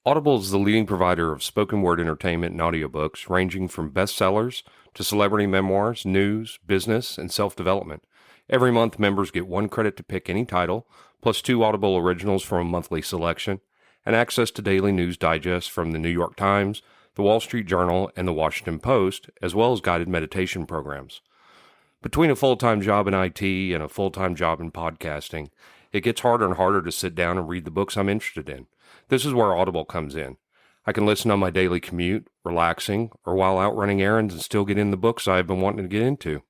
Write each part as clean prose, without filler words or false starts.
Audible is the leading provider of spoken word entertainment and audiobooks, ranging from bestsellers to celebrity memoirs, news, business, and self-development. Every month, members get 1 credit to pick any title, plus 2 Audible originals from a monthly selection, and access to daily news digests from the New York Times, the Wall Street Journal, and the Washington Post, as well as guided meditation programs. Between a full-time job in IT and a full-time job in podcasting, it gets harder and harder to sit down and read the books I'm interested in. This is where Audible comes in. I can listen on my daily commute, relaxing, or while out running errands and still get in the books I've been wanting to get into.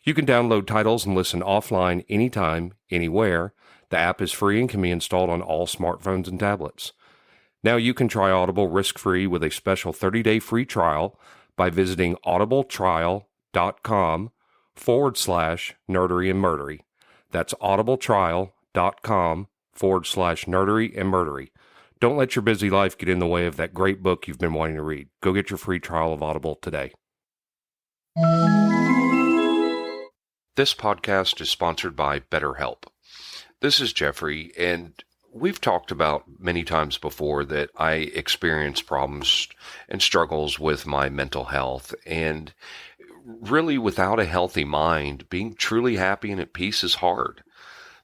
You can download titles and listen offline anytime, anywhere. The app is free and can be installed on all smartphones and tablets. Now you can try Audible risk-free with a special 30-day free trial by visiting audibletrial.com/Nerdery and Murdery. That's audibletrial.com/Nerdery and Murdery. Don't let your busy life get in the way of that great book you've been wanting to read. Go get your free trial of Audible today. This podcast is sponsored by BetterHelp. This is Geoffrey, and we've talked about many times before that I experience problems and struggles with my mental health, and really without a healthy mind, being truly happy and at peace is hard.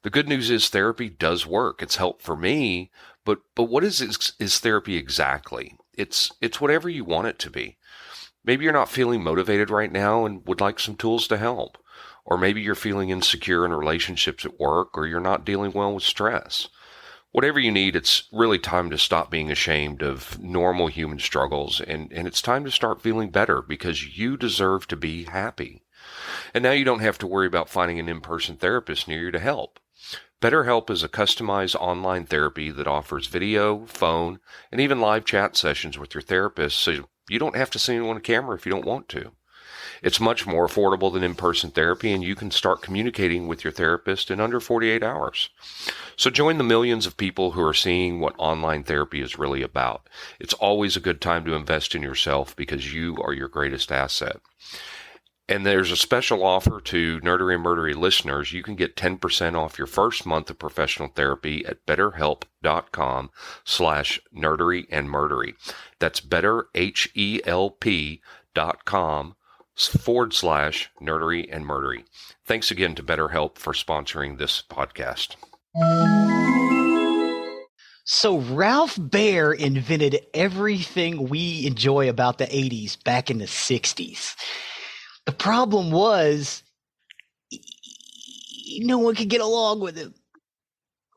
The good news is therapy does work. It's helped for me, but what is therapy exactly? It's whatever you want it to be. Maybe you're not feeling motivated right now and would like some tools to help. Or maybe you're feeling insecure in relationships at work, or you're not dealing well with stress. Whatever you need, it's really time to stop being ashamed of normal human struggles, and it's time to start feeling better because you deserve to be happy. And now you don't have to worry about finding an in-person therapist near you to help. BetterHelp is a customized online therapy that offers video, phone, and even live chat sessions with your therapist, so you don't have to see anyone on camera if you don't want to. It's much more affordable than in-person therapy, and you can start communicating with your therapist in under 48 hours. So join the millions of people who are seeing what online therapy is really about. It's always a good time to invest in yourself because you are your greatest asset. And there's a special offer to Nerdery and Murdery listeners. You can get 10% off your first month of professional therapy at betterhelp.com/Nerdery and Murdery. That's betterhelp.com/Nerdery and Murdery. Thanks again to BetterHelp for sponsoring this podcast. So Ralph Baer invented everything we enjoy about the 80s back in the 60s. The problem was no one could get along with him.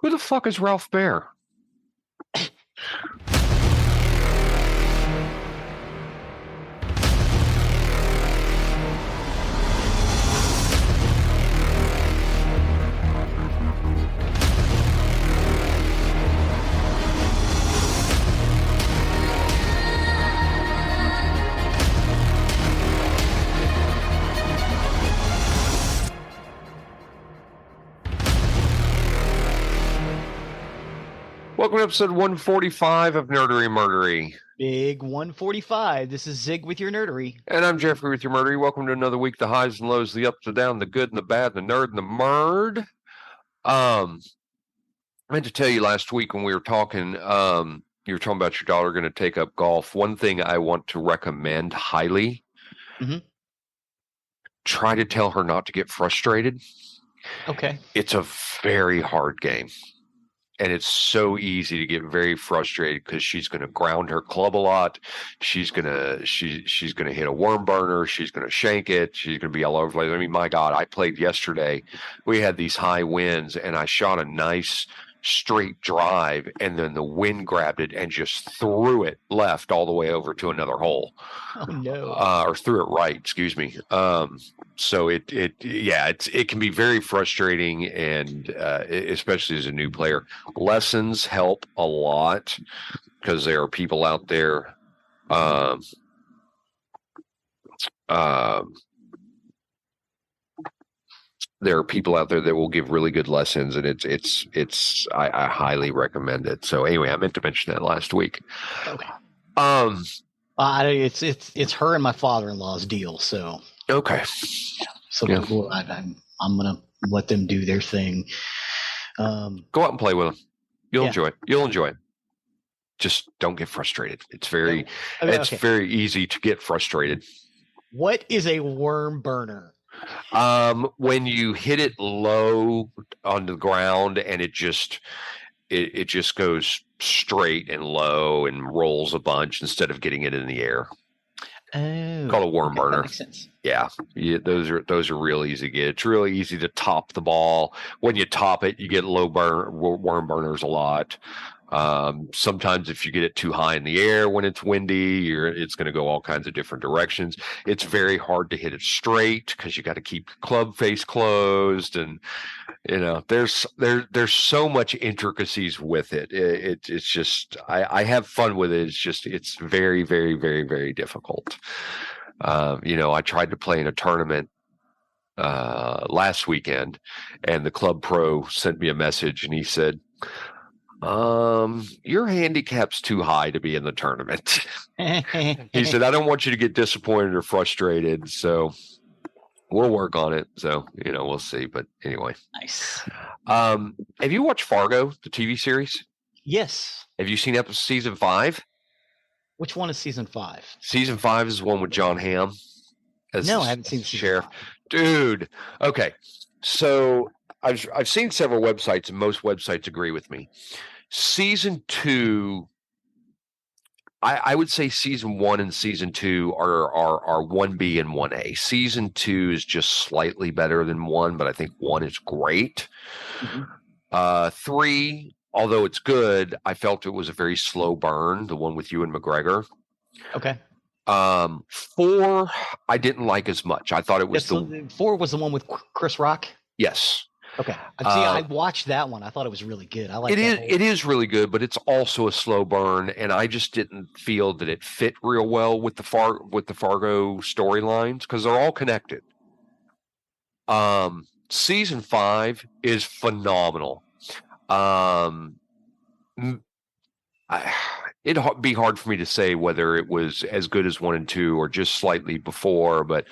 Who the fuck is Ralph Baer? Welcome to episode 145 of Nerdery and Murdery. Big 145. This is Zig with your Nerdery. And I'm Geoffrey with your Murdery. Welcome to another week. The highs and lows, the ups and downs, the good and the bad, the nerd and the murd. I meant to tell you last week when we were talking, you were talking about your daughter going to take up golf. One thing I want to recommend highly, try to tell her not to get frustrated. Okay. It's a very hard game. And it's so easy to get very frustrated because she's going to ground her club a lot. She's going to hit a worm burner. She's going to shank it. She's going to be all over the place. I mean, my God, I played yesterday. We had these high winds, and I shot a nice straight drive, and then the wind grabbed it and just threw it left all the way over to another hole. Oh no! Or threw it right. Excuse me. So it can be very frustrating, and especially as a new player, lessons help a lot because there are people out there. There are people out there that will give really good lessons, and I highly recommend it. So anyway, I meant to mention that last week. Okay. It's her and my father-in-law's deal. So okay. So yeah. I'm gonna let them do their thing. Go out and play with them. You'll enjoy it. You'll enjoy it. just don't get frustrated. It's Okay. very easy to get frustrated. What is a worm burner? When you hit it low on the ground and it just goes straight and low and rolls a bunch instead of getting it in the air. Oh, Called a worm burner. That makes sense. Yeah, those are real easy to get. It's really easy to top the ball. When you top it, you get worm burners a lot. Sometimes if you get it too high in the air when it's windy, it's going to go all kinds of different directions. It's very hard to hit it straight because you got to keep your club face closed, and there's so much intricacies with it. It's just I have fun with it. It's very, very, very, very difficult. I tried to play in a tournament last weekend, and the club pro sent me a message, and he said, your handicap's too high to be in the tournament. He said, I don't want you to get disappointed or frustrated, so we'll work on it. So, we'll see. But anyway. Nice. Have you watched Fargo, the TV series? Yes. Have you seen season 5? Which one is season 5? Season 5 is the one with John Hamm. No, I haven't seen sheriff. 5. Dude. Okay. So I've seen several websites, and most websites agree with me. Season 2, I would say season 1 and season 2 are 1B and 1A. Season 2 is just slightly better than 1, but I think 1 is great. Mm-hmm. 3, although it's good, I felt it was a very slow burn, the one with Ewan McGregor. Okay. 4, I didn't like as much. I thought it was 4 was the one with Chris Rock? Yes. Okay. I watched that one. I thought it was really good. I like it. It is really good, but it's also a slow burn, and I just didn't feel that it fit real well with the Fargo storylines because they're all connected. Season 5 is phenomenal. It'd be hard for me to say whether it was as good as 1 and 2 or just slightly before, but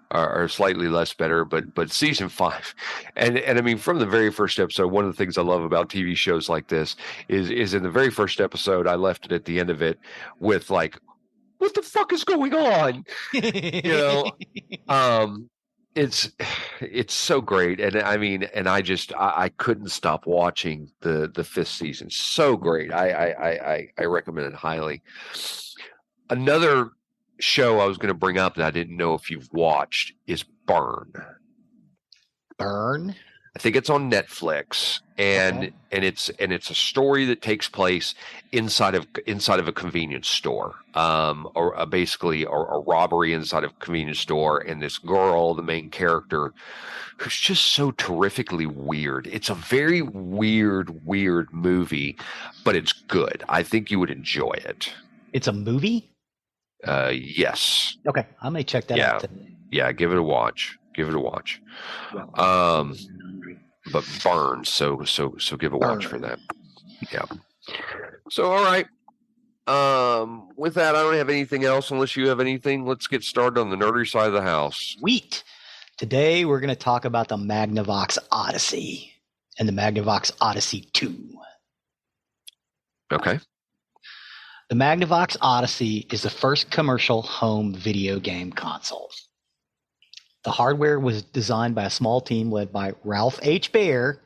or slightly less better, but season 5, and I mean, from the very first episode, one of the things I love about TV shows like this is in the very first episode, I left it at the end of it with like, what the fuck is going on? It's so great, and I mean, and I couldn't stop watching the 5th season. So great. I recommend it highly. Another show I was going to bring up that I didn't know if you've watched is Burn. Burn? I think it's on Netflix, and it's a story that takes place inside of a convenience store, or basically a robbery inside of a convenience store, and this girl, the main character, who's just so terrifically weird. It's a very weird movie, but it's good. I think you would enjoy it. It's a movie? Yes. Okay, I may check that out today. Yeah, give it a watch. But Burn, so give a watch for that. Yeah. So all right. With that, I don't have anything else unless you have anything. Let's get started on the nerdy side of the house. Sweet. Today we're going to talk about the Magnavox Odyssey and the Magnavox Odyssey 2. Okay. The Magnavox Odyssey is the first commercial home video game console. The hardware was designed by a small team led by Ralph H. Baer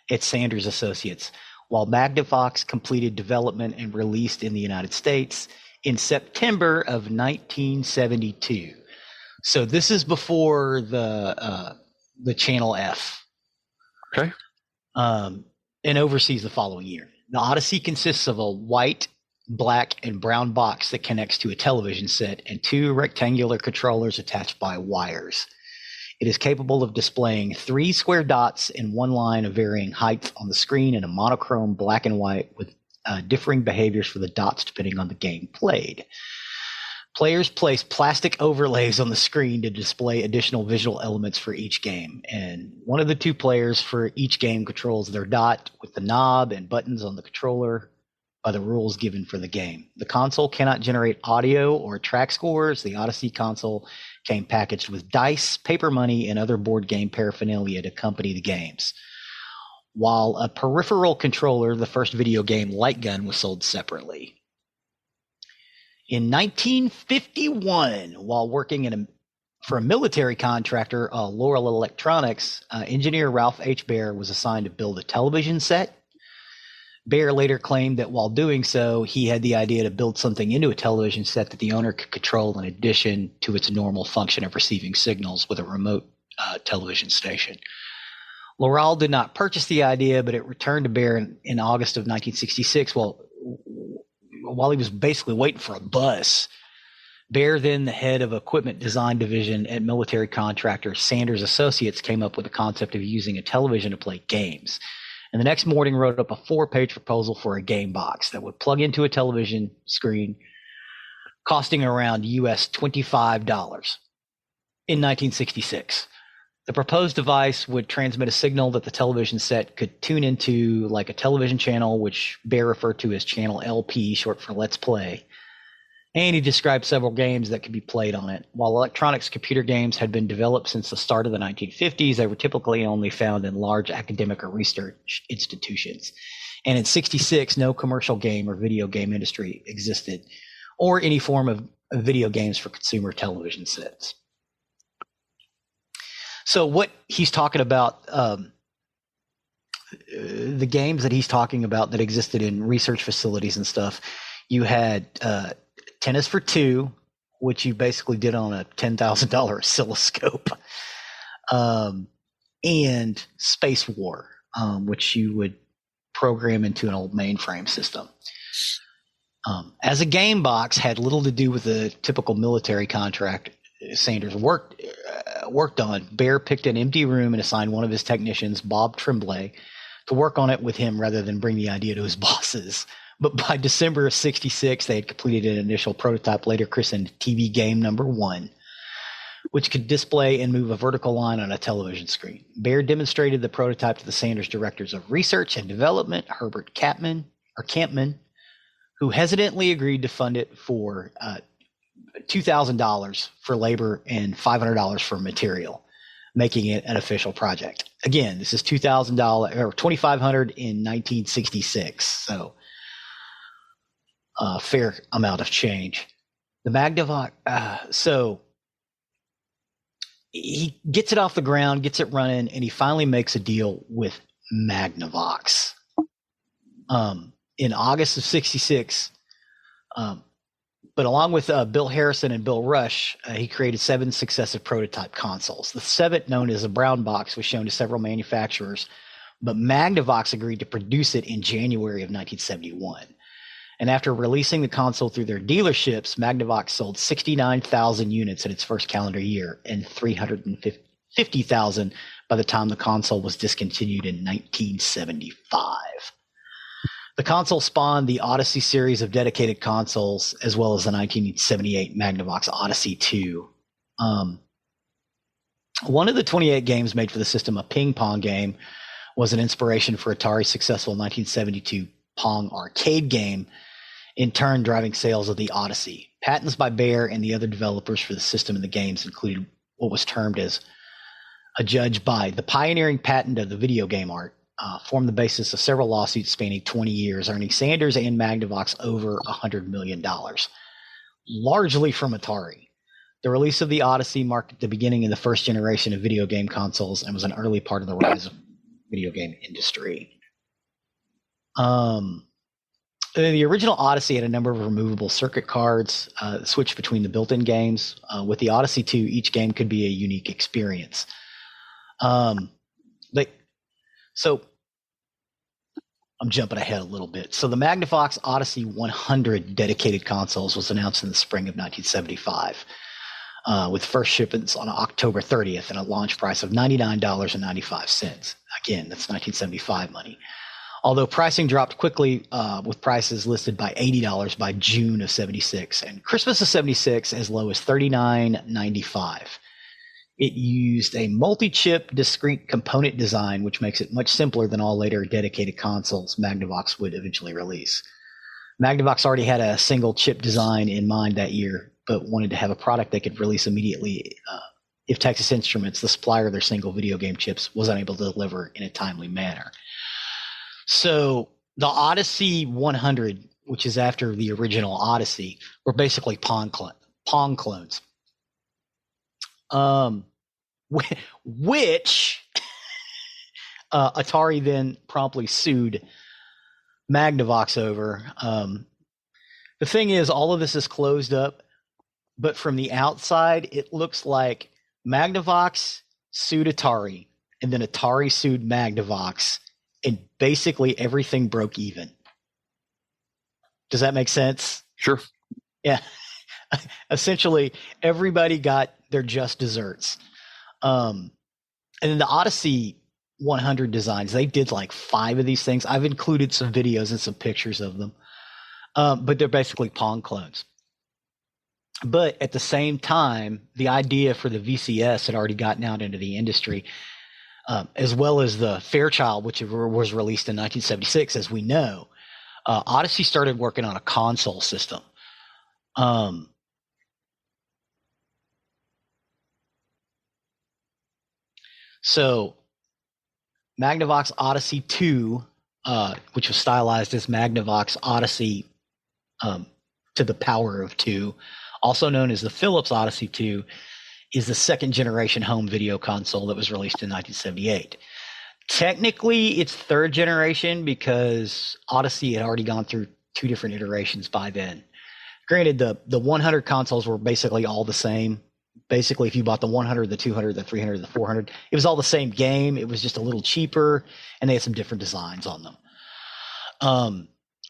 at Sanders Associates, while Magnavox completed development and released in the United States in September of 1972. So this is before the Channel F. Okay. And overseas the following year. The Odyssey consists of a white, black, and brown box that connects to a television set and 2 rectangular controllers attached by wires. It is capable of displaying 3 square dots in one line of varying heights on the screen in a monochrome black and white with differing behaviors for the dots depending on the game played. Players place plastic overlays on the screen to display additional visual elements for each game, and one of the 2 players for each game controls their dot with the knob and buttons on the controller by the rules given for the game. The console cannot generate audio or track scores. The Odyssey console came packaged with dice, paper money, and other board game paraphernalia to accompany the games. While a peripheral controller, the first video game Light Gun, was sold separately. In 1951, while working for a military contractor, Laurel Electronics, engineer Ralph H. Baer was assigned to build a television set. Baer later claimed that while doing so, he had the idea to build something into a television set that the owner could control in addition to its normal function of receiving signals with a remote television station. Laurel did not purchase the idea, but it returned to Baer in August of 1966 while he was basically waiting for a bus. Baer, then the head of equipment design division at military contractor Sanders Associates, came up with the concept of using a television to play games. And the next morning wrote up a 4-page proposal for a game box that would plug into a television screen, costing around US $25 in 1966. The proposed device would transmit a signal that the television set could tune into, like a television channel, which Baer referred to as Channel LP, short for Let's Play. And he described several games that could be played on it. While electronics computer games had been developed since the start of the 1950s, they were typically only found in large academic or research institutions. And in 1966, no commercial game or video game industry existed, or any form of video games for consumer television sets. So what he's talking about, the games that he's talking about that existed in research facilities and stuff, you had Tennis for Two, which you basically did on a $10,000 oscilloscope, and Space War, which you would program into an old mainframe system. As a game box had little to do with the typical military contract Sanders worked on, Baer picked an empty room and assigned one of his technicians, Bob Tremblay, to work on it with him rather than bring the idea to his bosses. But by December of 1966, they had completed an initial prototype, later christened TV Game Number 1, which could display and move a vertical line on a television screen. Baer demonstrated the prototype to the Sanders directors of research and development, Herbert Campman, who hesitantly agreed to fund it for $2,000 for labor and $500 for material, making it an official project. Again, this is $2,000 or $2,500 in 1966, so a fair amount of change. The Magnavox, so he gets it off the ground, gets it running, and he finally makes a deal with Magnavox in August of 1966. But along with Bill Harrison and Bill Rush, he created 7 successive prototype consoles. The 7th, known as a brown box, was shown to several manufacturers, but Magnavox agreed to produce it in January of 1971. And after releasing the console through their dealerships, Magnavox sold 69,000 units in its first calendar year and 350,000 by the time the console was discontinued in 1975. The console spawned the Odyssey series of dedicated consoles, as well as the 1978 Magnavox Odyssey 2. One of the 28 games made for the system, a ping pong game, was an inspiration for Atari's successful 1972 Pong arcade game, in turn driving sales of the Odyssey. Patents by Baer and the other developers for the system and the games included what was termed as adjudged by the pioneering patent of the video game art, formed the basis of several lawsuits spanning 20 years, earning Sanders and Magnavox over $100 million, largely from Atari. The release of the Odyssey marked the beginning of the first generation of video game consoles and was an early part of the rise of the video game industry. The original Odyssey had a number of removable circuit cards, switched between the built-in games. With the Odyssey 2, each game could be a unique experience. So I'm jumping ahead a little bit. So the Magnavox Odyssey 100 dedicated consoles was announced in the spring of 1975, with first shipments on October 30th and a launch price of $99.95. Again, that's 1975 money. Although pricing dropped quickly, with prices listed by $80 by June of 76, and Christmas of 76 as low as $39.95. It used a multi-chip discrete component design, which makes it much simpler than all later dedicated consoles Magnavox would eventually release. Magnavox already had a single chip design in mind that year, but wanted to have a product they could release immediately if Texas Instruments, the supplier of their single video game chips, was unable to deliver in a timely manner. So the Odyssey 100 which is after the original Odyssey, were basically Pong clones. Which Atari then promptly sued Magnavox over. The thing is, all of this is closed up, but from the outside, it looks like Magnavox sued Atari, and then Atari sued Magnavox, and basically everything broke even. Does that make sense? Sure. Yeah. Essentially, everybody got their just desserts. And then the Odyssey 100 designs, they did like 5 of these things. I've included some videos and some pictures of them. But they're basically Pong clones. But at the same time, the idea for the VCS had already gotten out into the industry, as well as the Fairchild, which was released in 1976, as we know. Odyssey started working on a console system. So Magnavox Odyssey 2, which was stylized as Magnavox Odyssey to the power of 2, also known as the Philips Odyssey 2, is the second generation home video console that was released in 1978. Technically, it's third generation because Odyssey had already gone through 2 different iterations by then. Granted, the 100 consoles were basically all the same. Basically, if you bought the 100, the 200, the 300, the 400, it was all the same game. It was just a little cheaper, and they had some different designs on them.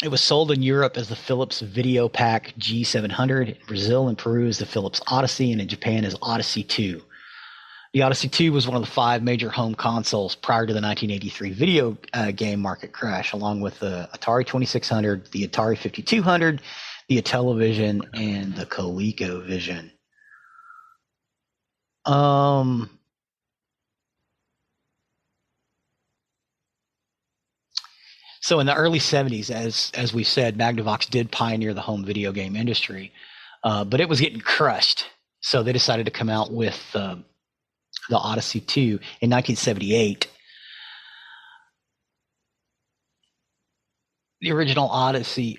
It was sold in Europe as the Philips Video Pack G700, in Brazil and Peru as the Philips Odyssey, and in Japan as Odyssey 2. The Odyssey 2 was one of the 5 major home consoles prior to the 1983 video game market crash, along with the Atari 2600, the Atari 5200, the Intellivision, and the ColecoVision. So in the early 70s, as we said, Magnavox did pioneer the home video game industry, but it was getting crushed. So they decided to come out with the Odyssey 2 in 1978. The original Odyssey,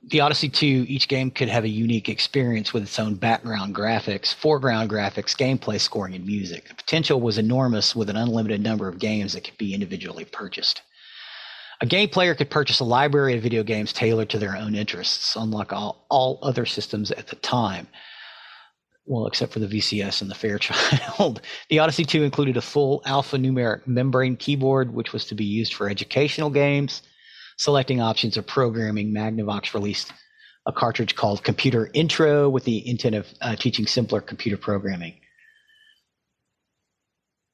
the Odyssey 2, each game could have a unique experience with its own background graphics, foreground graphics, gameplay, scoring, and music. The potential was enormous with an unlimited number of games that could be individually purchased. A game player could purchase a library of video games tailored to their own interests, unlike all other systems at the time. Well, except for the VCS and the Fairchild. The Odyssey 2 included a full alphanumeric membrane keyboard, which was to be used for educational games. Selecting options or programming, Magnavox released a cartridge called Computer Intro with the intent of teaching simpler computer programming.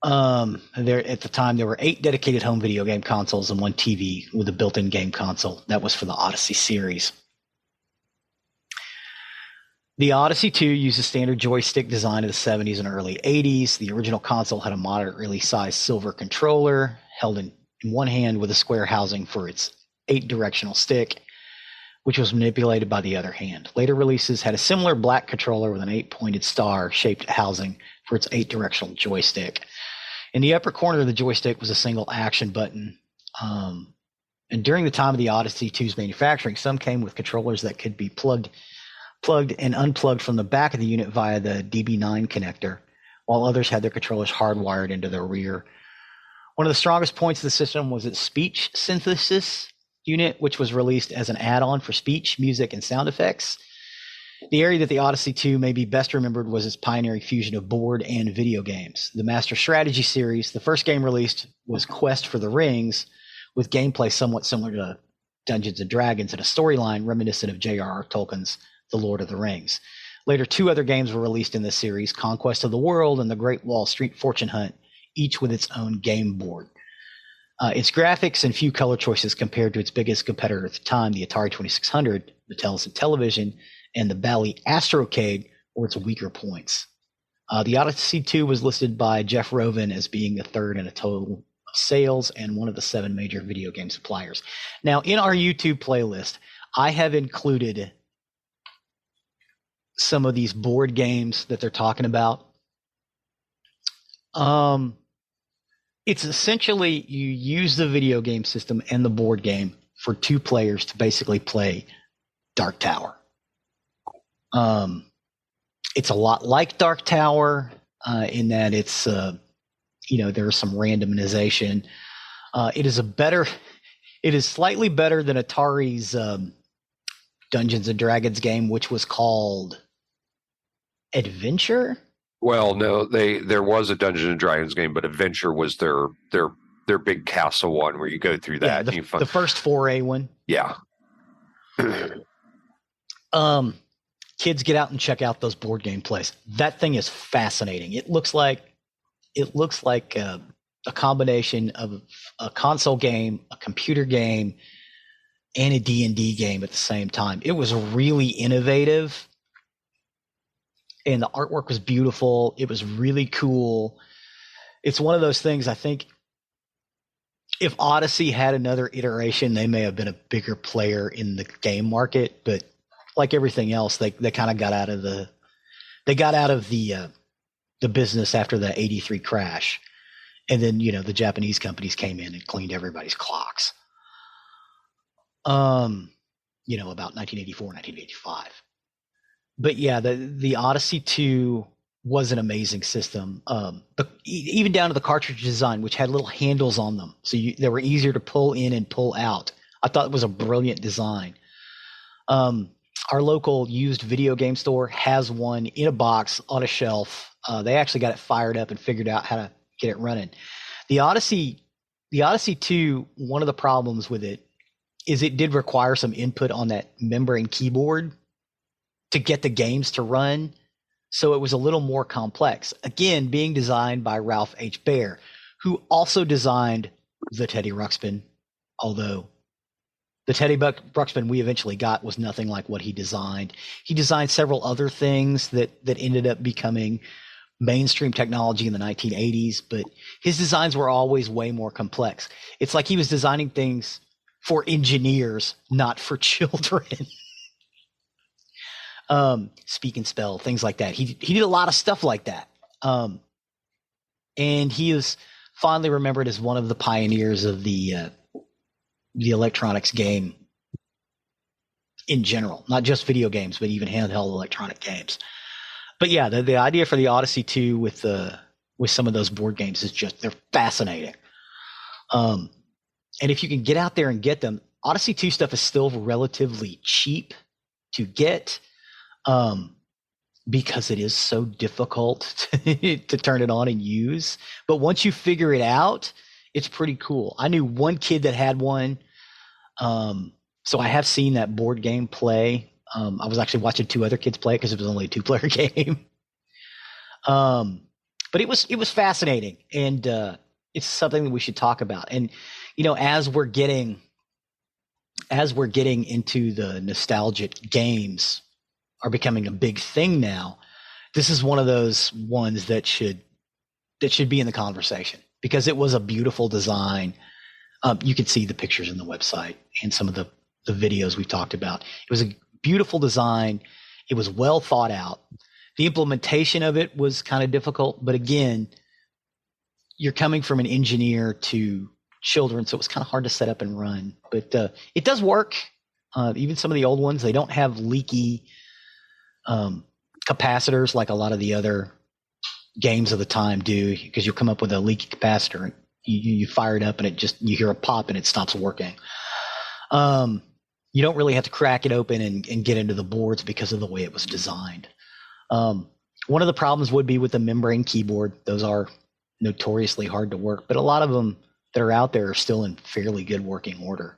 At the time, there were 8 dedicated home video game consoles and 1 TV with a built-in game console. That was for the Odyssey series. The Odyssey 2 used a standard joystick design of the 70s and early 80s. The original console had a moderately sized silver controller held in one hand with a square housing for its 8-directional stick, which was manipulated by the other hand. Later releases had a similar black controller with an 8-pointed star-shaped housing for its 8-directional joystick. In the upper corner of the joystick was a single action button. And during the time of the Odyssey 2's manufacturing, some came with controllers that could be plugged and unplugged from the back of the unit via the DB9 connector, while others had their controllers hardwired into the rear. One of the strongest points of the system was its speech synthesis unit, which was released as an add-on for speech, music, and sound effects. The area that the Odyssey 2 may be best remembered was its pioneering fusion of board and video games. The Master Strategy series, the first game released, was Quest for the Rings, with gameplay somewhat similar to Dungeons & Dragons and a storyline reminiscent of J.R.R. Tolkien's The Lord of the Rings. Later, 2 other games were released in this series, Conquest of the World and The Great Wall Street Fortune Hunt, each with its own game board. Its graphics and few color choices compared to its biggest competitor at the time, the Atari 2600, Mattel's Intellivision, and the Bally Astrocade, were its weaker points. The Odyssey 2 was listed by Jeff Rovin as being the third in a total of sales and one of the 7 major video game suppliers. Now, in our YouTube playlist, I have included some of these board games that they're talking about. It's essentially you use the video game system and the board game for 2 players to basically play Dark Tower. It's a lot like Dark Tower in that it's there's some randomization. It is slightly better than Atari's Dungeons and Dragons game, which was called Adventure. Well, no, there was a Dungeons and Dragons game, but Adventure was their big castle one where you go through that. Yeah, the first foray one. Yeah. Kids, get out and check out those board game plays. That thing is fascinating. It looks like a combination of a console game, a computer game, and a D&D game at the same time. It was really innovative, and the artwork was beautiful. It was really cool. It's one of those things, I think, if Odyssey had another iteration, they may have been a bigger player in the game market, but like everything else, they kind of got out of the business after the 83 crash. And then, the Japanese companies came in and cleaned everybody's clocks. About 1984, 1985. But yeah, the Odyssey 2 was an amazing system. But even down to the cartridge design, which had little handles on them. So they were easier to pull in and pull out. I thought it was a brilliant design. Our local used video game store has one in a box on a shelf. They actually got it fired up and figured out how to get it running. The Odyssey 2, one of the problems with it is it did require some input on that membrane keyboard to get the games to run. So it was a little more complex. Again, being designed by Ralph H. Baer, who also designed the Teddy Ruxpin, although the Teddy Ruxpin we eventually got was nothing like what he designed. He designed several other things that ended up becoming mainstream technology in the 1980s, but his designs were always way more complex. It's like he was designing things for engineers, not for children. Speak and spell, things like that. He did a lot of stuff like that. And he is fondly remembered as one of the pioneers of the electronics game in general, not just video games, but even handheld electronic games. But yeah, the idea for the Odyssey 2 with some of those board games is just, they're fascinating. And if you can get out there and get them, Odyssey 2 stuff is still relatively cheap to get, because it is so difficult to turn it on and use. But once you figure it out, it's pretty cool. I knew one kid that had one. So I have seen that board game play. I was actually watching two other kids play because it was only a 2-player game. But it was fascinating, and it's something that we should talk about. And as we're getting into the nostalgic games are becoming a big thing now, this is one of those ones that should be in the conversation because it was a beautiful design. You can see the pictures in the website and some of the videos we've talked about. It was a beautiful design. It was well thought out. The implementation of it was kind of difficult, but again, you're coming from an engineer to children, so it was kind of hard to set up and run. But it does work. Even some of the old ones, they don't have leaky capacitors like a lot of the other games of the time do, because you'll come up with a leaky capacitor and you fire it up and you hear a pop and it stops working. You don't really have to crack it open and get into the boards because of the way it was designed. One of the problems would be with the membrane keyboard. Those are notoriously hard to work, but a lot of them that are out there are still in fairly good working order.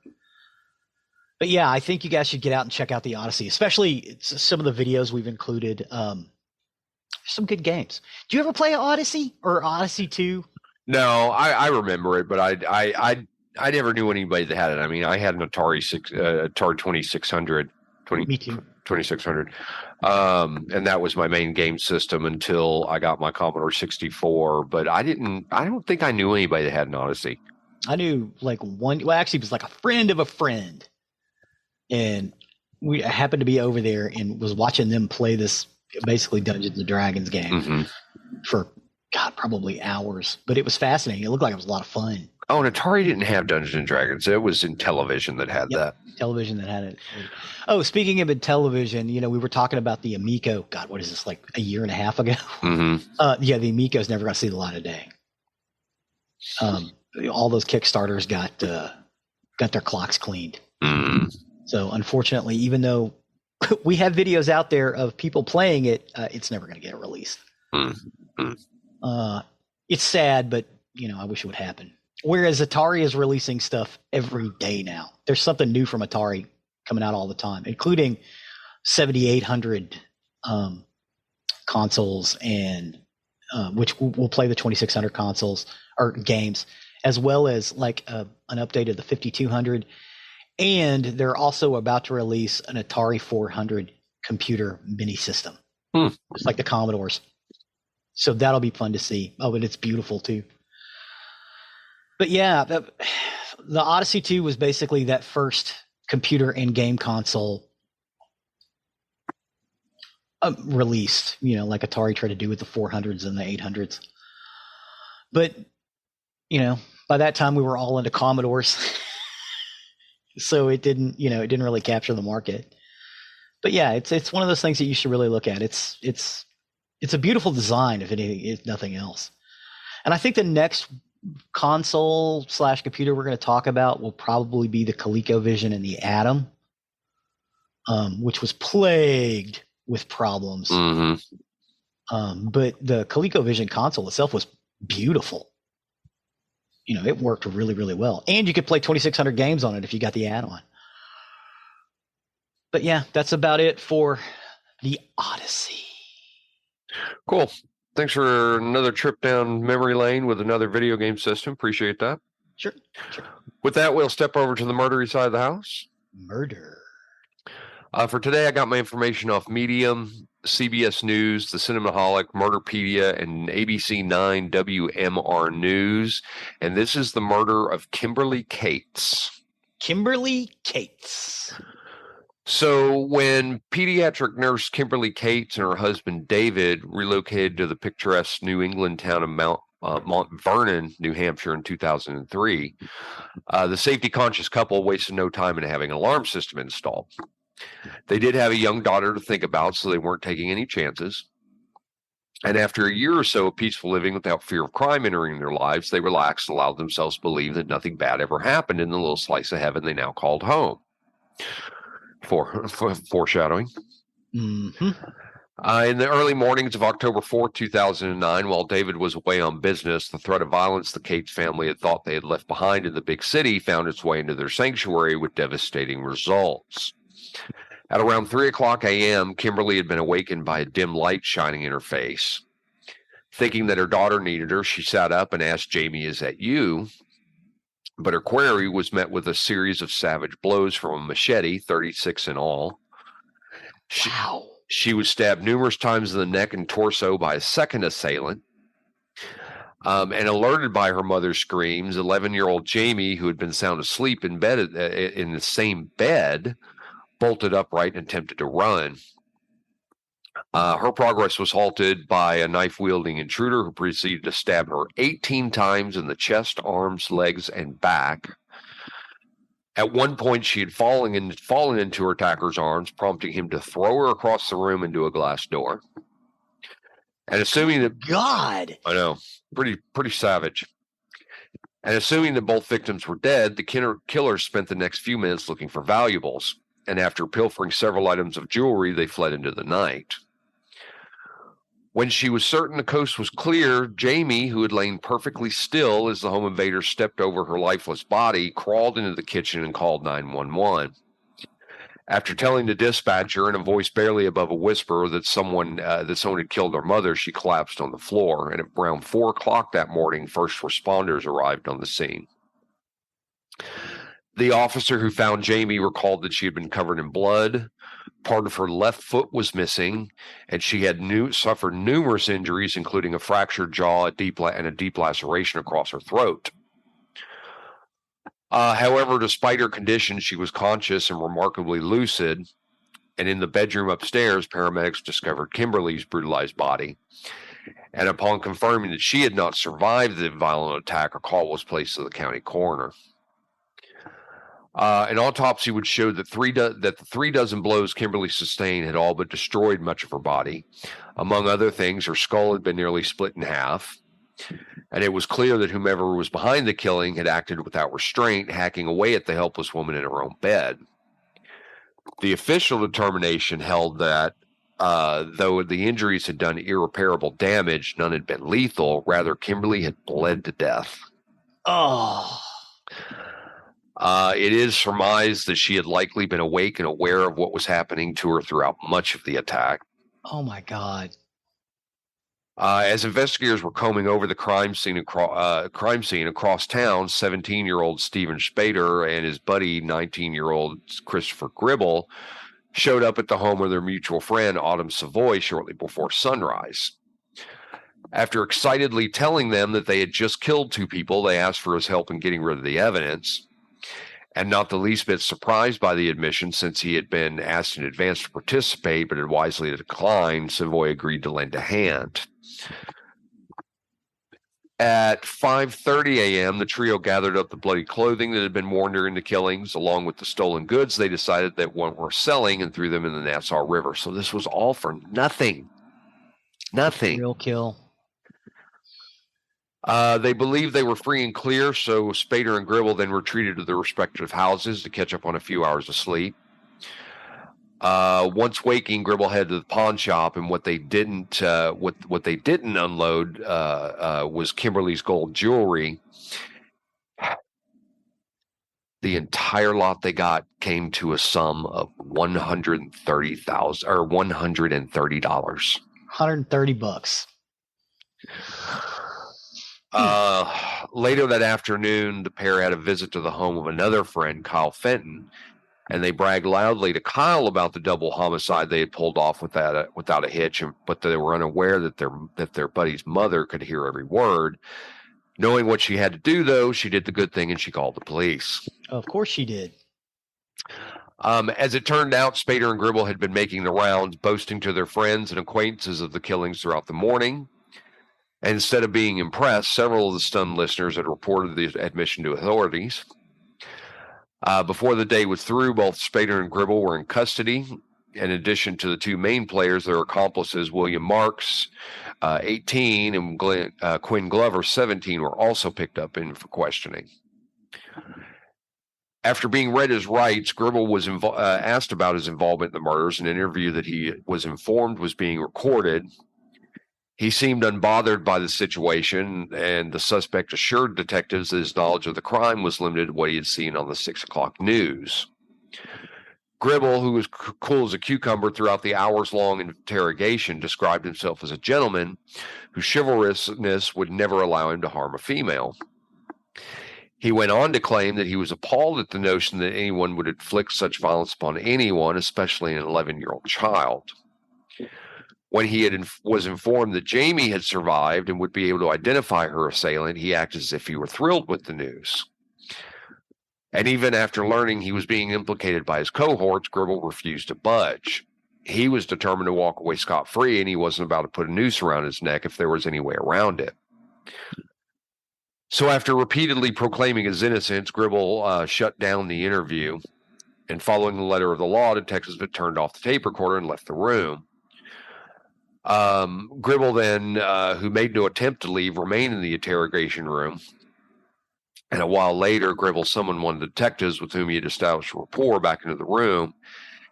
But yeah, I think you guys should get out and check out the Odyssey, especially some of the videos we've included. Some good games. Do you ever play Odyssey or Odyssey 2? No, I remember it, but I never knew anybody that had it. I mean, I had an Atari 2600. Me too. 2600. And that was my main game system until I got my Commodore 64. But I don't think I knew anybody that had an Odyssey. I knew actually it was like a friend of a friend. And I happened to be over there and was watching them play this basically Dungeons and Dragons game for probably hours. But it was fascinating. It looked like it was a lot of fun. Oh, and Atari didn't have Dungeons and Dragons. It was in television that had that. Television that had it. Oh, speaking of television, we were talking about the Amico. God, what is this, like a year and a half ago? Mm-hmm. Yeah, the Amico's never going to see the light of day. All those Kickstarters got their clocks cleaned. Mm. So unfortunately, even though we have videos out there of people playing it, it's never going to get released. It's sad, but I wish it would happen. Whereas Atari is releasing stuff every day now. There's something new from Atari coming out all the time, including 7,800 consoles, and which will play the 2,600 consoles or games, as well as like an update of the 5,200. And they're also about to release an Atari 400 computer mini system, just like the Commodores. So that'll be fun to see. Oh, and it's beautiful too. But yeah, the Odyssey 2 was basically that first computer and game console released, like Atari tried to do with the 400s and the 800s. But, by that time we were all into Commodores. So it didn't really capture the market. But yeah, it's one of those things that you should really look at. It's a beautiful design, if nothing else. And I think the next console/computer we're going to talk about will probably be the ColecoVision and the Atom, which was plagued with problems. Mm-hmm. But the ColecoVision console itself was beautiful. It worked really, really well. And you could play 2,600 games on it if you got the add-on. But yeah, that's about it for the Odyssey. Cool. Thanks for another trip down memory lane with another video game system. Appreciate that. Sure. With that, we'll step over to the murdery side of the house. Murder. For today, I got my information off Medium, CBS News, The Cinemaholic, Murderpedia, and ABC 9 WMR News. And this is the murder of Kimberly Cates. Kimberly Cates. So when pediatric nurse Kimberly Cates and her husband David relocated to the picturesque New England town of Mount Vernon, New Hampshire in 2003, the safety-conscious couple wasted no time in having an alarm system installed. They did have a young daughter to think about, so they weren't taking any chances. And after a year or so of peaceful living without fear of crime entering their lives, they relaxed and allowed themselves to believe that nothing bad ever happened in the little slice of heaven they now called home. For foreshadowing. Mm-hmm. In the early mornings of October 4th, 2009, while David was away on business, the threat of violence the Cates family had thought they had left behind in the big city found its way into their sanctuary with devastating results. At around 3 o'clock a.m., Kimberly had been awakened by a dim light shining in her face. Thinking that her daughter needed her, she sat up and asked Jamie, "Is that you?" But her query was met with a series of savage blows from a machete, 36 in all. Wow. She was stabbed numerous times in the neck and torso by a second assailant. And alerted by her mother's screams, 11-year-old Jamie, who had been sound asleep in bed in the same bed, bolted upright and attempted to run. Her progress was halted by a knife-wielding intruder who proceeded to stab her 18 times in the chest, arms, legs, and back. At one point, she had fallen into her attacker's arms, prompting him to throw her across the room into a glass door. And assuming that God, I know, pretty savage. And assuming that both victims were dead, the killer spent the next few minutes looking for valuables. And after pilfering several items of jewelry, they fled into the night. When she was certain the coast was clear, Jamie, who had lain perfectly still as the home invaders stepped over her lifeless body, crawled into the kitchen and called 911. After telling the dispatcher in a voice barely above a whisper that someone had killed her mother, she collapsed on the floor. And at around 4 o'clock that morning, first responders arrived on the scene. The officer who found Jamie recalled that she had been covered in blood. Part of her left foot was missing, and she had suffered numerous injuries, including a fractured jaw and a deep laceration across her throat. However, despite her condition, she was conscious and remarkably lucid. And in the bedroom upstairs, paramedics discovered Kimberly's brutalized body. And upon confirming that she had not survived the violent attack, a call was placed to the county coroner. An autopsy would show that the 3 dozen blows Kimberly sustained had all but destroyed much of her body. Among other things, her skull had been nearly split in half, and it was clear that whomever was behind the killing had acted without restraint, hacking away at the helpless woman in her own bed. The official determination held that, though the injuries had done irreparable damage, none had been lethal. Rather, Kimberly had bled to death. Oh. It is surmised that she had likely been awake and aware of what was happening to her throughout much of the attack. Oh, my God. As investigators were combing over the crime scene across town, 17-year-old Stephen Spader and his buddy, 19-year-old Christopher Gribble, showed up at the home of their mutual friend, Autumn Savoy, shortly before sunrise. After excitedly telling them that they had just killed 2 people, they asked for his help in getting rid of the evidence. And not the least bit surprised by the admission, since he had been asked in advance to participate but had wisely declined, Savoy agreed to lend a hand. At 5:30 a.m., the trio gathered up the bloody clothing that had been worn during the killings, along with the stolen goods they decided that weren't worth selling, and threw them in the Nassau River. So this was all for nothing. Nothing. Real kill. They believed they were free and clear, so Spader and Gribble then retreated to their respective houses to catch up on a few hours of sleep. Once waking, Gribble headed to the pawn shop, and what they didn't unload was Kimberly's gold jewelry. The entire lot they got came to a sum of $130,000 or $130. $130. Later that afternoon, the pair had a visit to the home of another friend, Kyle Fenton, and they bragged loudly to Kyle about the double homicide they had pulled off without a hitch, but they were unaware that their buddy's mother could hear every word. Knowing what she had to do, though, she did the good thing and she called the police. Of course she did. As it turned out, Spader and Gribble had been making the rounds, boasting to their friends and acquaintances of the killings throughout the morning. And instead of being impressed, several of the stunned listeners had reported the admission to authorities. Before the day was through, both Spader and Gribble were in custody. In addition to the 2 main players, their accomplices, William Marks, 18, and Quinn Glover, 17, were also picked up in for questioning. After being read his rights, Gribble was asked about his involvement in the murders, an interview that he was informed was being recorded. He seemed unbothered by the situation, and the suspect assured detectives that his knowledge of the crime was limited to what he had seen on the 6 o'clock news. Gribble, who was cool as a cucumber throughout the hours-long interrogation, described himself as a gentleman whose chivalrousness would never allow him to harm a female. He went on to claim that he was appalled at the notion that anyone would inflict such violence upon anyone, especially an 11-year-old child. When he was informed that Jamie had survived and would be able to identify her assailant, he acted as if he were thrilled with the news. And even after learning he was being implicated by his cohorts, Gribble refused to budge. He was determined to walk away scot-free, and he wasn't about to put a noose around his neck if there was any way around it. So after repeatedly proclaiming his innocence, Gribble shut down the interview. And following the letter of the law, detectives had turned off the tape recorder and left the room. Gribble then, who made no attempt to leave, remained in the interrogation room. And a while later, Gribble summoned one of the detectives with whom he had established a rapport back into the room.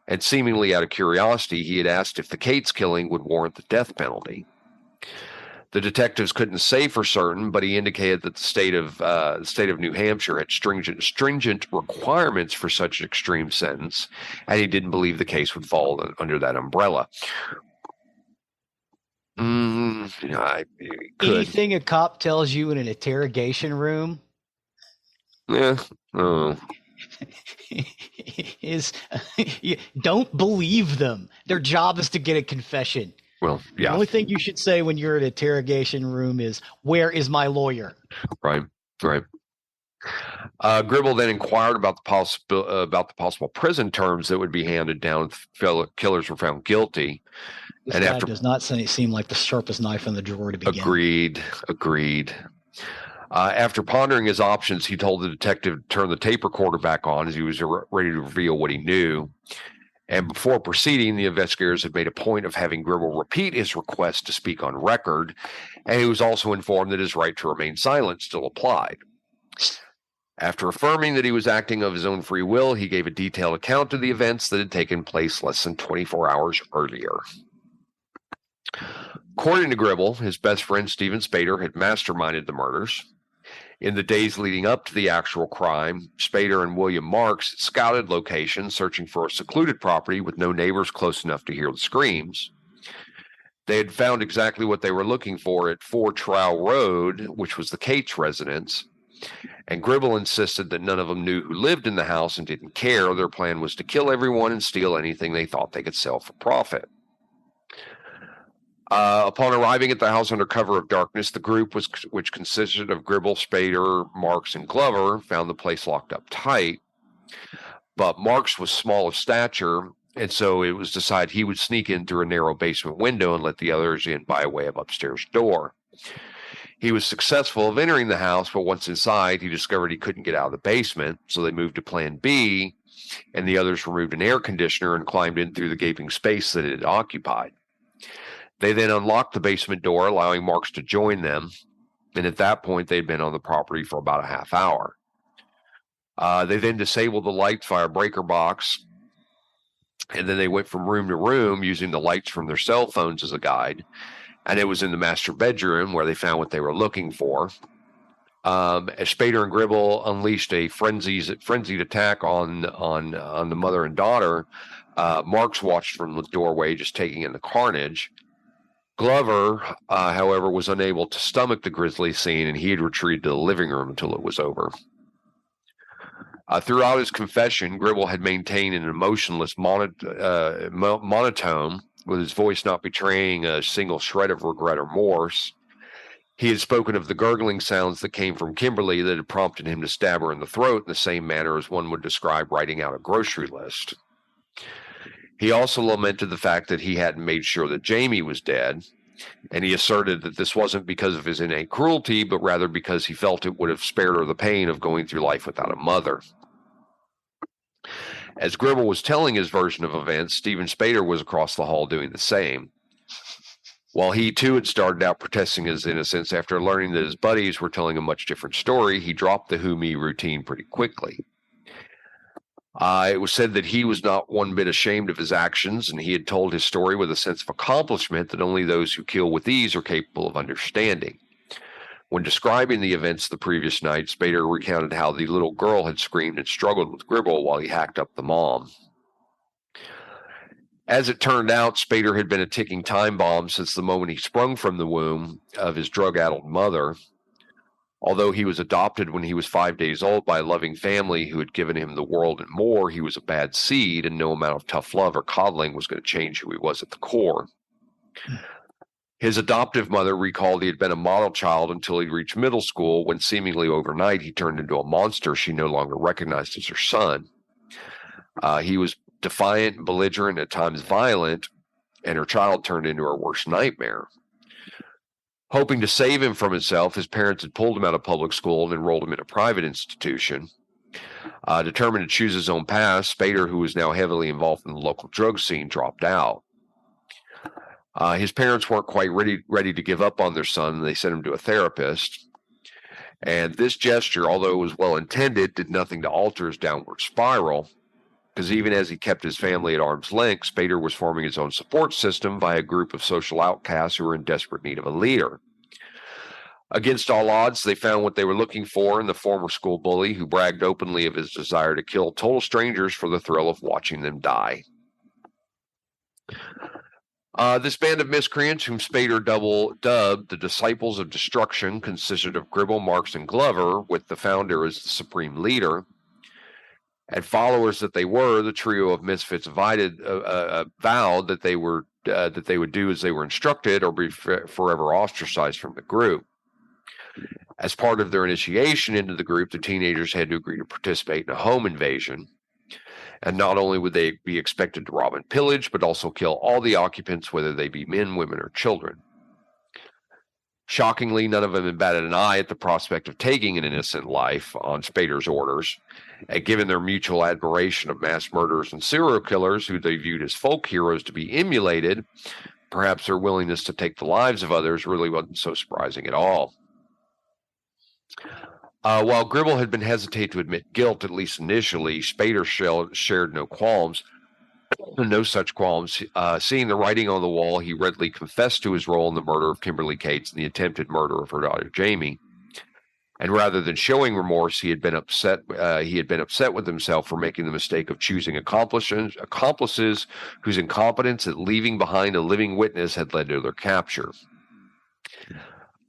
And seemingly out of curiosity, he had asked if the Cates killing would warrant the death penalty. The detectives couldn't say for certain, but he indicated that the state of New Hampshire had stringent requirements for such an extreme sentence, and he didn't believe the case would fall under that umbrella. Anything a cop tells you in an interrogation room is don't believe them. Their job is to get a confession. Well, yeah. The only thing you should say when you're in an interrogation room is, "Where is my lawyer?" Right. Gribble then inquired about the possible prison terms that would be handed down if killers were found guilty. This And guy after does not seem like the sharpest knife in the drawer to begin. Agreed. After pondering his options, he told the detective to turn the tape recorder back on as he was ready to reveal what he knew. And before proceeding, the investigators had made a point of having Gribble repeat his request to speak on record, and he was also informed that his right to remain silent still applied. After affirming that he was acting of his own free will, he gave a detailed account of the events that had taken place less than 24 hours earlier. According to Gribble, his best friend Stephen Spader had masterminded the murders. In the days leading up to the actual crime, Spader and William Marks scouted locations searching for a secluded property with no neighbors close enough to hear the screams. They had found exactly what they were looking for at 4 Trowel Road, which was the Cates residence, and Gribble insisted that none of them knew who lived in the house and didn't care. Their plan was to kill everyone and steal anything they thought they could sell for profit. Upon arriving at the house under cover of darkness, the group, which consisted of Gribble, Spader, Marks, and Glover, found the place locked up tight. But Marks was small of stature, and so it was decided he would sneak in through a narrow basement window and let the others in by way of upstairs door. He was successful of entering the house, but once inside, he discovered he couldn't get out of the basement, so they moved to Plan B, and the others removed an air conditioner and climbed in through the gaping space that it had occupied. They then unlocked the basement door, allowing Marks to join them, and at that point, they'd been on the property for about a half hour. They then disabled the lights via a breaker box, and then they went from room to room using the lights from their cell phones as a guide, and it was in the master bedroom where they found what they were looking for. As Spader and Gribble unleashed a frenzied attack on the mother and daughter, Marks watched from the doorway, just taking in the carnage. Glover, however, was unable to stomach the grisly scene, and he had retreated to the living room until it was over. Throughout his confession, Gribble had maintained an emotionless monotone, with his voice not betraying a single shred of regret or remorse. He had spoken of the gurgling sounds that came from Kimberly that had prompted him to stab her in the throat in the same manner as one would describe writing out a grocery list. He also lamented the fact that he hadn't made sure that Jamie was dead, and he asserted that this wasn't because of his innate cruelty, but rather because he felt it would have spared her the pain of going through life without a mother. As Gribble was telling his version of events, Stephen Spader was across the hall doing the same. While he too had started out protesting his innocence, after learning that his buddies were telling a much different story, he dropped the who me routine pretty quickly. It was said that he was not one bit ashamed of his actions, and he had told his story with a sense of accomplishment that only those who kill with ease are capable of understanding. When describing the events the previous night, Spader recounted how the little girl had screamed and struggled with Gribble while he hacked up the mom. As it turned out, Spader had been a ticking time bomb since the moment he sprung from the womb of his drug-addled mother. Although he was adopted when he was 5 days old by a loving family who had given him the world and more, he was a bad seed, and no amount of tough love or coddling was going to change who he was at the core. His adoptive mother recalled he had been a model child until he reached middle school, when seemingly overnight he turned into a monster she no longer recognized as her son. He was defiant, belligerent, at times violent, and her child turned into her worst nightmare. Hoping to save him from himself, his parents had pulled him out of public school and enrolled him in a private institution. Determined to choose his own path, Spader, who was now heavily involved in the local drug scene, dropped out. His parents weren't quite ready to give up on their son, and they sent him to a therapist. And this gesture, although it was well intended, did nothing to alter his downward spiral, because even as he kept his family at arm's length, Spader was forming his own support system via a group of social outcasts who were in desperate need of a leader. Against all odds, they found what they were looking for in the former school bully, who bragged openly of his desire to kill total strangers for the thrill of watching them die. This band of miscreants, whom Spader dubbed the Disciples of Destruction, consisted of Gribble, Marks, and Glover, with the founder as the supreme leader. And followers that they were, the trio of misfits vowed that they would do as they were instructed or be forever ostracized from the group. As part of their initiation into the group, the teenagers had to agree to participate in a home invasion. And not only would they be expected to rob and pillage, but also kill all the occupants, whether they be men, women, or children. Shockingly, none of them had batted an eye at the prospect of taking an innocent life on Spader's orders, and given their mutual admiration of mass murderers and serial killers, who they viewed as folk heroes to be emulated, perhaps their willingness to take the lives of others really wasn't so surprising at all. While Gribble had been hesitant to admit guilt, at least initially, Spader shared no such qualms. Seeing the writing on the wall, he readily confessed to his role in the murder of Kimberly Cates and the attempted murder of her daughter Jamie. And rather than showing remorse, he had been upset. With himself for making the mistake of choosing accomplices whose incompetence at leaving behind a living witness had led to their capture.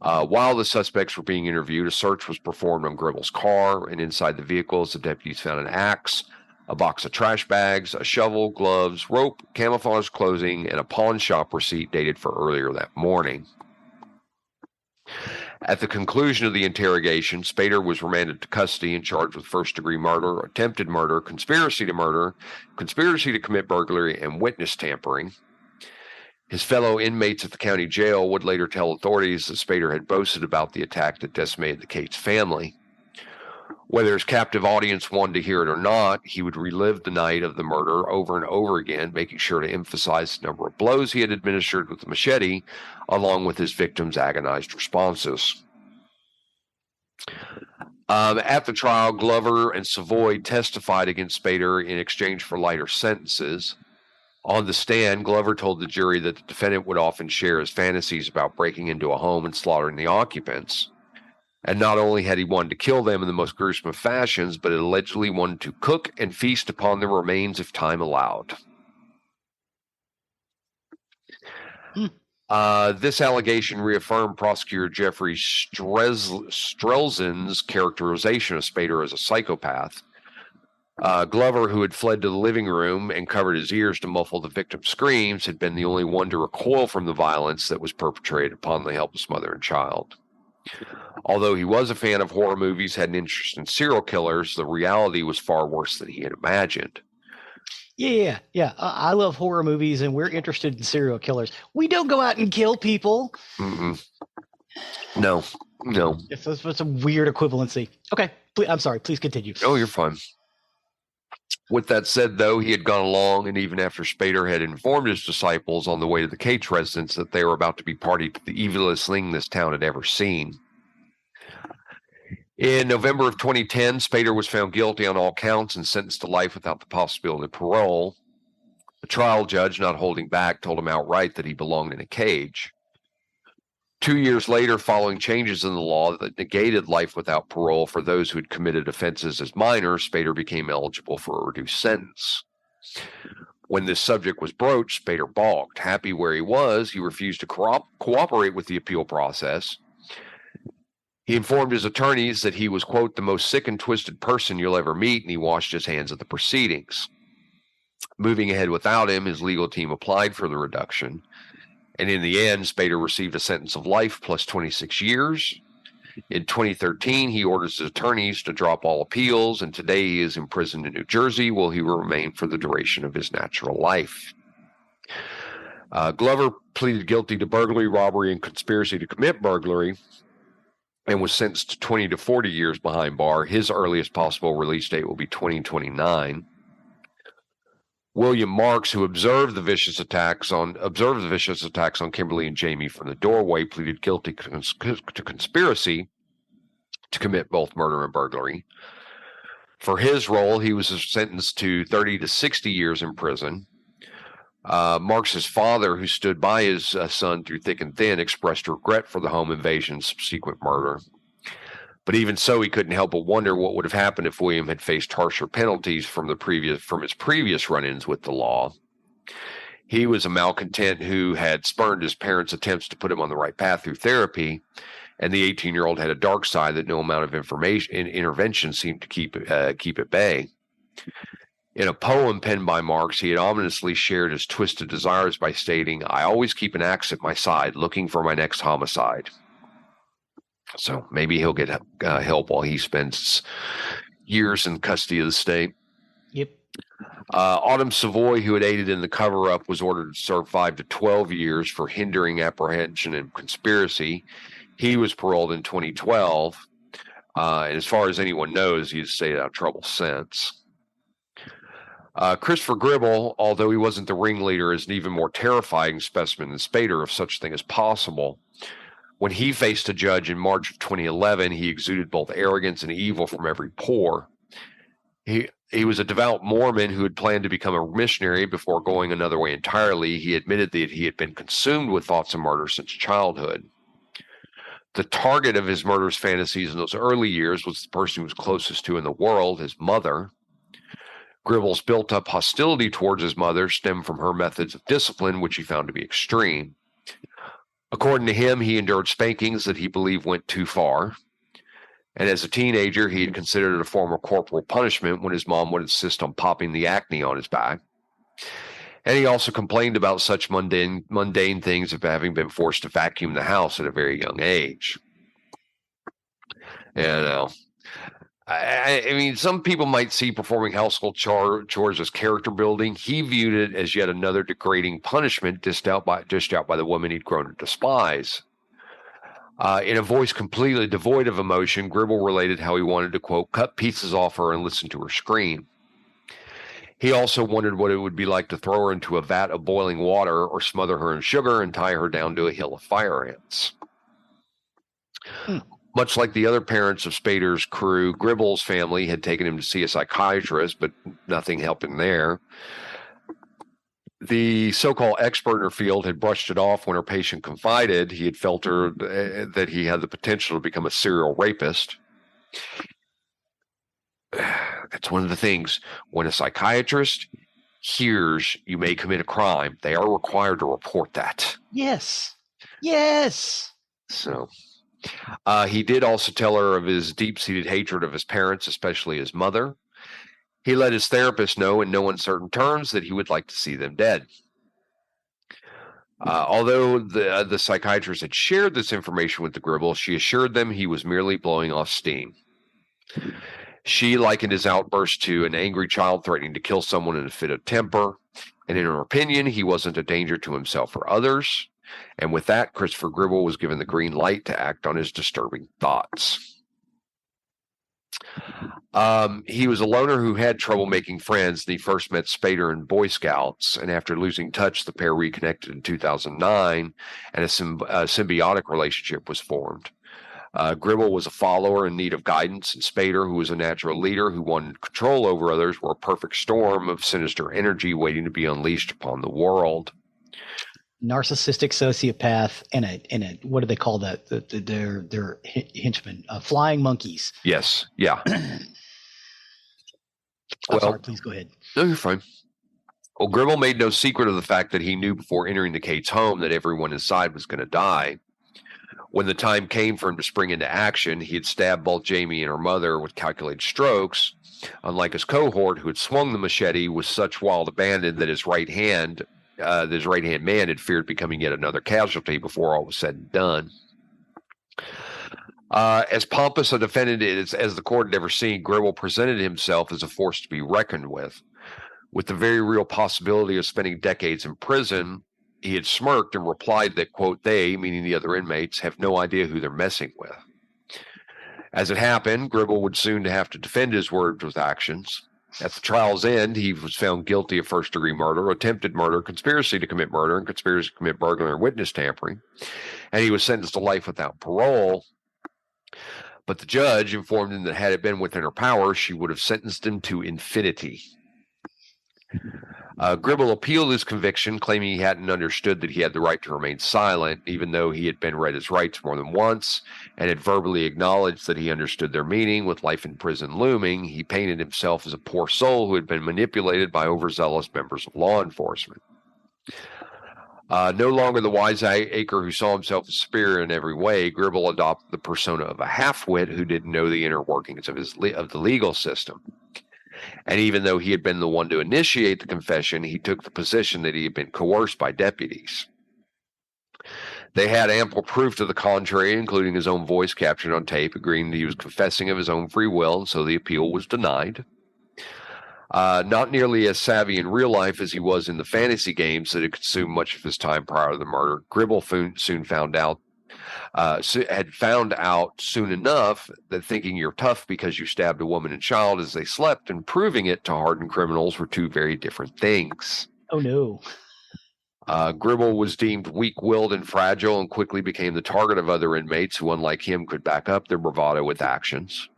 While the suspects were being interviewed, a search was performed on Gribble's car, and inside the vehicles, the deputies found an axe, a box of trash bags, a shovel, gloves, rope, camouflage clothing, and a pawn shop receipt dated for earlier that morning. At the conclusion of the interrogation, Spader was remanded to custody and charged with first-degree murder, attempted murder, conspiracy to commit burglary, and witness tampering. His fellow inmates at the county jail would later tell authorities that Spader had boasted about the attack that decimated the Cates family. Whether his captive audience wanted to hear it or not, he would relive the night of the murder over and over again, making sure to emphasize the number of blows he had administered with the machete, along with his victims' agonized responses. At the trial, Glover and Savoy testified against Spader in exchange for lighter sentences. On the stand, Glover told the jury that the defendant would often share his fantasies about breaking into a home and slaughtering the occupants. And not only had he wanted to kill them in the most gruesome of fashions, but had allegedly wanted to cook and feast upon their remains if time allowed. This allegation reaffirmed prosecutor Geoffrey Strelzin's characterization of Spader as a psychopath. Glover, who had fled to the living room and covered his ears to muffle the victim's screams, had been the only one to recoil from the violence that was perpetrated upon the helpless mother and child. Although he was a fan of horror movies, had an interest in serial killers, the reality was far worse than he had imagined. Yeah. I love horror movies, and we're interested in serial killers. We don't go out and kill people. Mm-mm. No. It's a weird equivalency. Okay, I'm sorry. Please continue. Oh, you're fine. With that said, though, he had gone along, and even after Spader had informed his disciples on the way to the Cates residence that they were about to be party to the evilest thing this town had ever seen. In November of 2010, Spader was found guilty on all counts and sentenced to life without the possibility of parole. The trial judge, not holding back, told him outright that he belonged in a cage. 2 years later, following changes in the law that negated life without parole for those who had committed offenses as minors, Spader became eligible for a reduced sentence. When this subject was broached, Spader balked. Happy where he was, he refused to cooperate with the appeal process. He informed his attorneys that he was, quote, the most sick and twisted person you'll ever meet, and he washed his hands of the proceedings. Moving ahead without him, his legal team applied for the reduction. And in the end, Spader received a sentence of life plus 26 years. In 2013, he orders his attorneys to drop all appeals, and today he is imprisoned in New Jersey, where he will remain for the duration of his natural life. Glover pleaded guilty to burglary, robbery, and conspiracy to commit burglary, and was sentenced to 20 to 40 years behind bar. His earliest possible release date will be 2029. William Marks, who observed the vicious attacks on Kimberly and Jamie from the doorway, pleaded guilty to conspiracy to commit both murder and burglary. For his role, he was sentenced to 30 to 60 years in prison. Marks's father, who stood by his son through thick and thin, expressed regret for the home invasion and subsequent murder. But even so, he couldn't help but wonder what would have happened if William had faced harsher penalties from his previous run-ins with the law. He was a malcontent who had spurned his parents' attempts to put him on the right path through therapy, and the 18-year-old had a dark side that no amount of intervention seemed to keep at bay. In a poem penned by Marks, he had ominously shared his twisted desires by stating, "I always keep an axe at my side, looking for my next homicide." So maybe he'll get help while he spends years in custody of the state. Yep. Autumn Savoy, who had aided in the cover-up, was ordered to serve 5 to 12 years for hindering apprehension and conspiracy. He was paroled in 2012, and as far as anyone knows, he's stayed out of trouble since. Christopher Gribble, although he wasn't the ringleader, is an even more terrifying specimen than Spader, if such a thing is possible. When he faced a judge in March of 2011, he exuded both arrogance and evil from every pore. He was a devout Mormon who had planned to become a missionary before going another way entirely. He admitted that he had been consumed with thoughts of murder since childhood. The target of his murderous fantasies in those early years was the person he was closest to in the world, his mother. Gribble's built-up hostility towards his mother stemmed from her methods of discipline, which he found to be extreme. According to him, he endured spankings that he believed went too far. And as a teenager, he had considered it a form of corporal punishment when his mom would insist on popping the acne on his back. And he also complained about such mundane things of having been forced to vacuum the house at a very young age. And I mean, some people might see performing household chores as character building. He viewed it as yet another degrading punishment dished out by the woman he'd grown to despise. In a voice completely devoid of emotion, Gribble related how he wanted to, quote, cut pieces off her and listen to her scream. He also wondered what it would be like to throw her into a vat of boiling water or smother her in sugar and tie her down to a hill of fire ants. Much like the other parents of Spader's crew, Gribble's family had taken him to see a psychiatrist, but nothing helping there. The so-called expert in her field had brushed it off when her patient confided he had felt her that he had the potential to become a serial rapist. That's one of the things. When a psychiatrist hears you may commit a crime, they are required to report that. Yes. So he did also tell her of his deep-seated hatred of his parents, especially his mother. He let his therapist know in no uncertain terms that he would like to see them dead. Although the psychiatrist had shared this information with the Gribble, she assured them he was merely blowing off steam. She likened his outburst to an angry child threatening to kill someone in a fit of temper, and in her opinion, he wasn't a danger to himself or others. And with that, Christopher Gribble was given the green light to act on his disturbing thoughts. He was a loner who had trouble making friends, and he first met Spader in Boy Scouts, and after losing touch, the pair reconnected in 2009, and a symbiotic relationship was formed. Gribble was a follower in need of guidance, and Spader, who was a natural leader who wanted control over others, were a perfect storm of sinister energy waiting to be unleashed upon the world. Narcissistic sociopath and a what do they call that? Their henchmen, flying monkeys. Yes, yeah. Sorry, please go ahead. No, you're fine. Well, Gribble made no secret of the fact that he knew before entering the Cates' home that everyone inside was going to die. When the time came for him to spring into action, he had stabbed both Jamie and her mother with calculated strokes, unlike his cohort who had swung the machete with such wild abandon that his right-hand man had feared becoming yet another casualty before all was said and done. As pompous a defendant as the court had ever seen, Gribble presented himself as a force to be reckoned with. With the very real possibility of spending decades in prison, he had smirked and replied that, quote, they, meaning the other inmates, have no idea who they're messing with. As it happened, Gribble would soon have to defend his words with actions. At the trial's end, he was found guilty of first-degree murder, attempted murder, conspiracy to commit murder, and conspiracy to commit burglary and witness tampering. And he was sentenced to life without parole. But the judge informed him that had it been within her power, she would have sentenced him to infinity. Gribble appealed his conviction, claiming he hadn't understood that he had the right to remain silent, even though he had been read his rights more than once, and had verbally acknowledged that he understood their meaning. With life in prison looming, he painted himself as a poor soul who had been manipulated by overzealous members of law enforcement. No longer the wiseacre who saw himself as superior in every way, Gribble adopted the persona of a half-wit who didn't know the inner workings of the legal system. And even though he had been the one to initiate the confession, he took the position that he had been coerced by deputies. They had ample proof to the contrary, including his own voice captured on tape, agreeing that he was confessing of his own free will, and so the appeal was denied. Not nearly as savvy in real life as he was in the fantasy games that had consumed much of his time prior to the murder, Gribble soon had found out soon enough that thinking you're tough because you stabbed a woman and child as they slept and proving it to hardened criminals were two very different things. Oh, no. Gribble was deemed weak-willed and fragile and quickly became the target of other inmates who, unlike him, could back up their bravado with actions.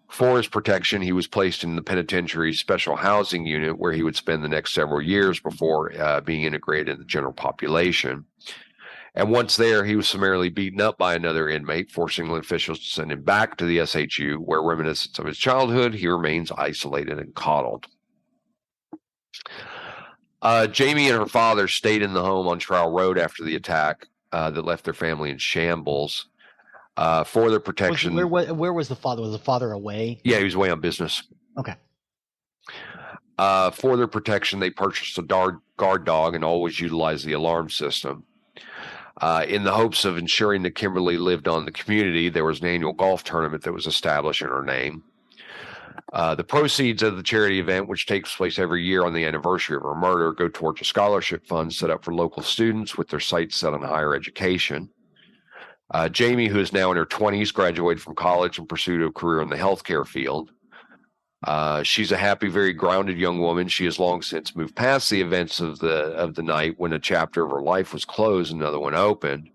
For his protection, he was placed in the penitentiary's special housing unit where he would spend the next several years before being integrated in the general population. And once there, he was summarily beaten up by another inmate, forcing officials to send him back to the SHU, where reminiscents of his childhood, he remains isolated and coddled. Jamie and her father stayed in the home on Trial Road after the attack that left their family in shambles. For their protection. Where was the father? Was the father away? Yeah, he was away on business. Okay. For their protection, they purchased a guard dog and always utilized the alarm system. In the hopes of ensuring that Kimberly lived on the community, there was an annual golf tournament that was established in her name. The proceeds of the charity event, which takes place every year on the anniversary of her murder, go towards a scholarship fund set up for local students with their sights set on higher education. Jamie, who is now in her 20s, graduated from college and pursued a career in the healthcare field. She's a happy, very grounded young woman. She has long since moved past the events of the night when a chapter of her life was closed and another one opened.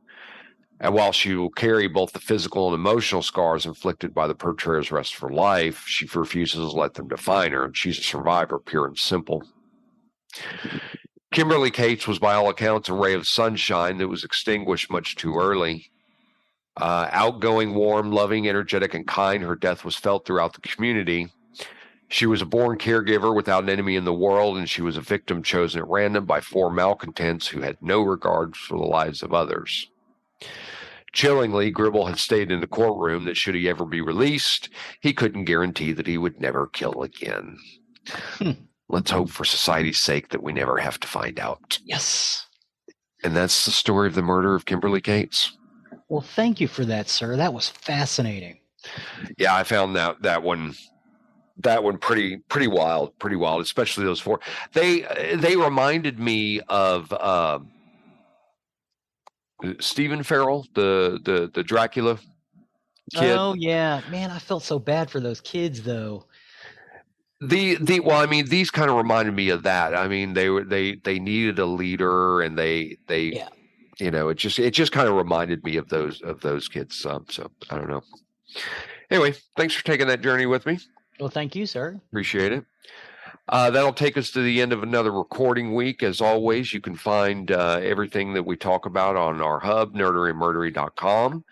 And while she will carry both the physical and emotional scars inflicted by the perpetrator's rest of her life, she refuses to let them define her. She's a survivor, pure and simple. Kimberly Cates was, by all accounts, a ray of sunshine that was extinguished much too early. Outgoing, warm, loving, energetic, and kind, her death was felt throughout the community. She was a born caregiver without an enemy in the world, and she was a victim chosen at random by 4 malcontents who had no regard for the lives of others. Chillingly, Gribble had stated in the courtroom that should he ever be released, he couldn't guarantee that he would never kill again. Let's hope for society's sake that we never have to find out. Yes. And that's the story of the murder of Kimberly Cates. Well, thank you for that, sir. That was fascinating. Yeah, I found that one pretty wild, especially those 4. They reminded me of Stephen Farrell, the Dracula kid. Oh yeah, man, I felt so bad for those kids though. These kind of reminded me of that. I mean, they needed a leader, and they yeah. It just kind of reminded me of those kids. So I don't know. Anyway, thanks for taking that journey with me. Well, thank you, sir. Appreciate it. That'll take us to the end of another recording week. As always, you can find everything that we talk about on our hub, nerderyandmurdery.com.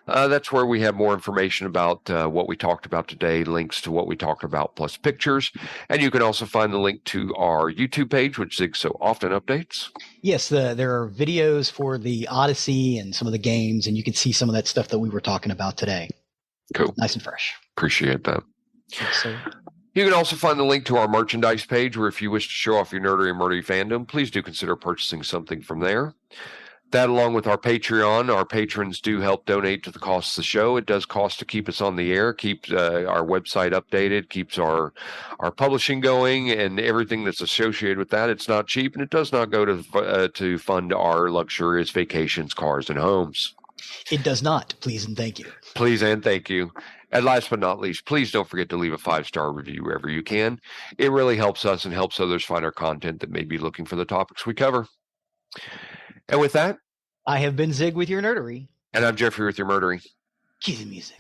That's where we have more information about what we talked about today, links to what we talked about, plus pictures. And you can also find the link to our YouTube page, which Zig so often updates. Yes, there are videos for the Odyssey and some of the games, and you can see some of that stuff that we were talking about today. Cool. Nice and fresh. Appreciate that. Yes, sir. You can also find the link to our merchandise page, where if you wish to show off your Nerdery and Murdery fandom, please do consider purchasing something from there. That, along with our Patreon, our patrons do help donate to the cost of the show. It does cost to keep us on the air, keeps our website updated, keeps our publishing going, and everything that's associated with that. It's not cheap, and it does not go to fund our luxurious vacations, cars, and homes. It does not. Please and thank you. Please and thank you. And last but not least, please don't forget to leave a 5-star review wherever you can. It really helps us and helps others find our content that may be looking for the topics we cover. And with that, I have been Zig with your Nerdery. And I'm Geoffrey with your Murdery. Cue the music.